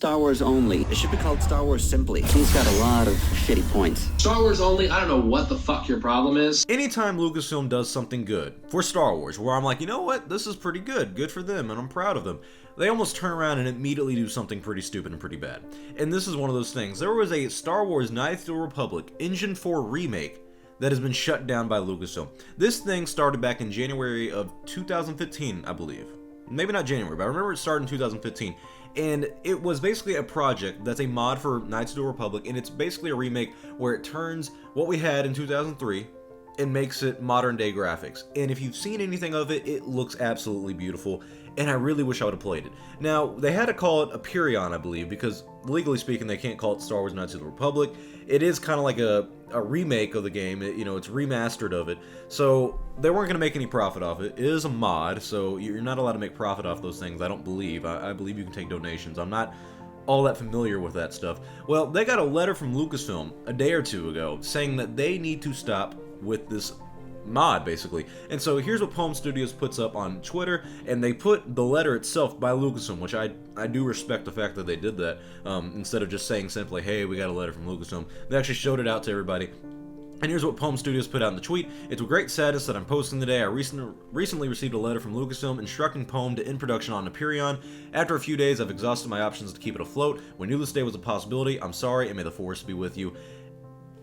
Star Wars only. It should be called Star Wars simply. He's got a lot of shitty points. Star Wars only, I don't know what the fuck your problem is. Anytime Lucasfilm does something good for Star Wars, where I'm like, you know what, this is pretty good for them, and I'm proud of them, they almost turn around and immediately do something pretty stupid and pretty bad. And this is one of those things. There was a Star Wars Knights of the Republic Engine 4 remake that has been shut down by Lucasfilm. This thing started back in January of 2015, I believe. Maybe not January, but I remember it started in 2015. And it was basically a project that's a mod for Knights of the Republic, and it's basically a remake where it turns what we had in 2003 and makes it modern day graphics. And if you've seen anything of it, it looks absolutely beautiful, and I really wish I would have played it. Now, they had to call it Aperion, I believe, because legally speaking, they can't call it Star Wars Knights of the Republic. It is kind of like a remake of the game, it's remastered of it, so they weren't going to make any profit off it. It is a mod, so you're not allowed to make profit off those things, I don't believe. I believe you can take donations. I'm not all that familiar with that stuff. Well, they got a letter from Lucasfilm a day or two ago saying that they need to stop with this mod, basically. And so here's what Poem Studios puts up on Twitter, and they put the letter itself by Lucasfilm, which I do respect the fact that they did that, instead of just saying simply, hey, we got a letter from Lucasfilm. They actually showed it out to everybody. And here's what Poem Studios put out in the tweet. It's with great sadness that I'm posting today. I recently received a letter from Lucasfilm instructing Poem to end production on Aperion. After a few days, I've exhausted my options to keep it afloat. We knew this day was a possibility. I'm sorry, and may the Force be with you.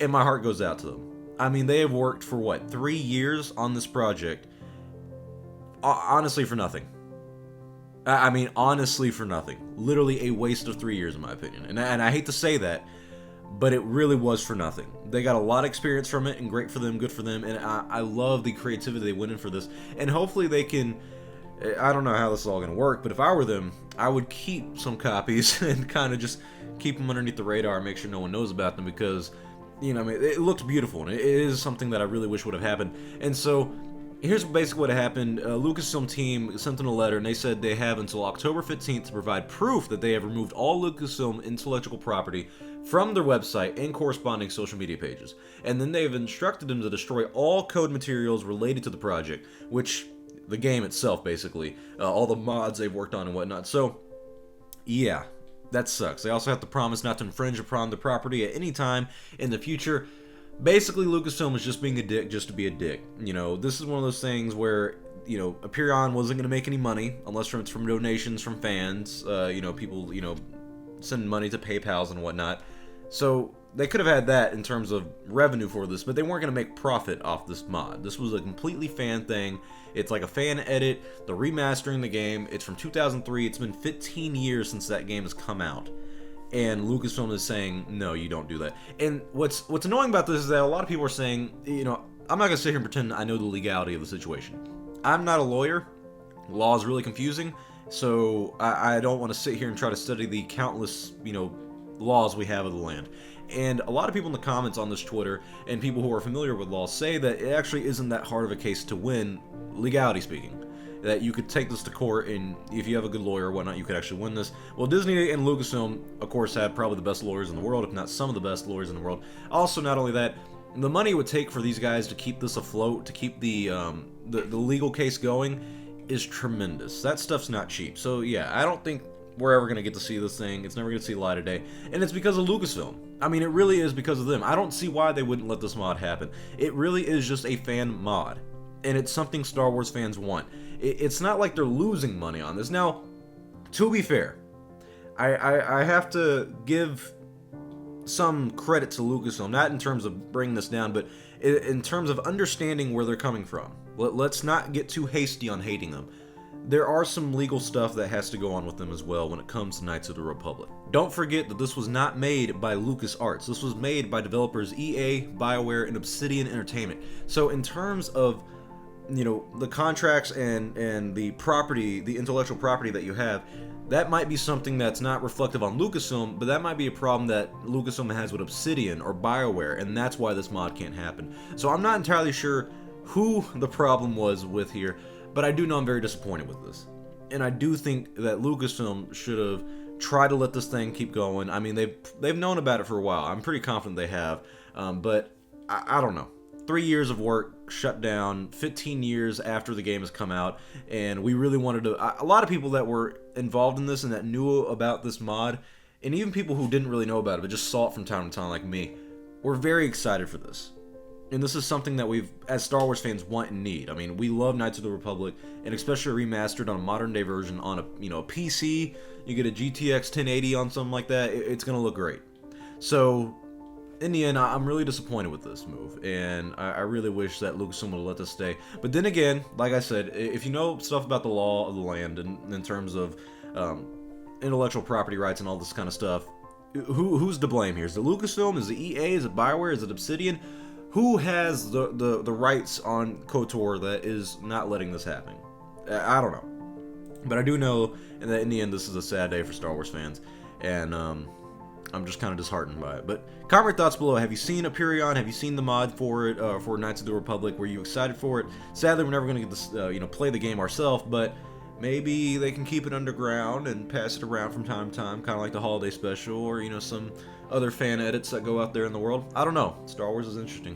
And my heart goes out to them. I mean, they have worked for, 3 years on this project? Honestly, for nothing. I mean, honestly, for nothing. Literally a waste of 3 years, in my opinion. And I hate to say that, but it really was for nothing. They got a lot of experience from it, and great for them, good for them, and I love the creativity they went in for this. And hopefully they can... I don't know how this is all going to work, but if I were them, I would keep some copies and kind of just keep them underneath the radar and make sure no one knows about them, because... it looks beautiful, and it is something that I really wish would have happened. And so, here's basically what happened. Lucasfilm team sent in a letter, and they said they have until October 15th to provide proof that they have removed all Lucasfilm intellectual property from their website and corresponding social media pages. And then they've instructed them to destroy all code materials related to the project, which, the game itself, basically, all the mods they've worked on and whatnot. So, yeah. That sucks. They also have to promise not to infringe upon the property at any time in the future. Basically, Lucasfilm is just being a dick just to be a dick. This is one of those things where, Aperion wasn't going to make any money unless it's from donations from fans, people, sending money to PayPals and whatnot. So they could have had that in terms of revenue for this, but they weren't going to make profit off this mod. This was a completely fan thing. It's like a fan edit. They're remastering the game. It's from 2003. It's been 15 years since that game has come out. And Lucasfilm is saying, no, you don't do that. And what's annoying about this is that a lot of people are saying, I'm not going to sit here and pretend I know the legality of the situation. I'm not a lawyer. Law is really confusing. So I don't want to sit here and try to study the countless, laws we have of the land. And a lot of people in the comments on this Twitter and people who are familiar with law say that it actually isn't that hard of a case to win, legality speaking. That you could take this to court, and if you have a good lawyer or whatnot, you could actually win this. Well, Disney and Lucasfilm, of course, have probably the best lawyers in the world, if not some of the best lawyers in the world. Also, not only that, the money it would take for these guys to keep this afloat, to keep the legal case going, is tremendous. That stuff's not cheap. So yeah, I don't think we're ever going to get to see this thing. It's never going to see light of day. And it's because of Lucasfilm. I mean, it really is because of them. I don't see why they wouldn't let this mod happen. It really is just a fan mod. And it's something Star Wars fans want. It's not like they're losing money on this. Now, to be fair, I have to give some credit to Lucasfilm, not in terms of bringing this down, but in terms of understanding where they're coming from. Let's not get too hasty on hating them. There are some legal stuff that has to go on with them as well when it comes to Knights of the Republic. Don't forget that this was not made by LucasArts. This was made by developers EA, BioWare, and Obsidian Entertainment. So in terms of, the contracts and the property, the intellectual property that you have, that might be something that's not reflective on Lucasfilm, but that might be a problem that Lucasfilm has with Obsidian or BioWare, and that's why this mod can't happen. So I'm not entirely sure who the problem was with here, but I do know I'm very disappointed with this. And I do think that Lucasfilm should have tried to let this thing keep going. I mean, they've known about it for a while. I'm pretty confident they have. But I don't know. 3 years of work shut down, 15 years after the game has come out, and we really wanted to... A lot of people that were involved in this and that knew about this mod and even people who didn't really know about it but just saw it from time to time like me, were very excited for this. And this is something that we've, as Star Wars fans, want and need. I mean, we love Knights of the Republic, and especially remastered on a modern day version on a PC. You get a GTX 1080 on something like that. It's gonna look great. So, in the end, I'm really disappointed with this move, and I really wish that Lucasfilm would have let this stay. But then again, like I said, if you know stuff about the law of the land in terms of intellectual property rights and all this kind of stuff, who's to blame here? Is it Lucasfilm? Is it EA? Is it BioWare? Is it Obsidian? Who has the rights on KOTOR that is not letting this happen? I don't know. But I do know that in the end, this is a sad day for Star Wars fans. And I'm just kind of disheartened by it. But comment your thoughts below. Have you seen Aperion? Have you seen the mod for it, for Knights of the Republic? Were you excited for it? Sadly, we're never going to get this, play the game ourselves. But maybe they can keep it underground and pass it around from time to time, kind of like the holiday special, or some other fan edits that go out there in the world. I don't know. Star Wars is interesting.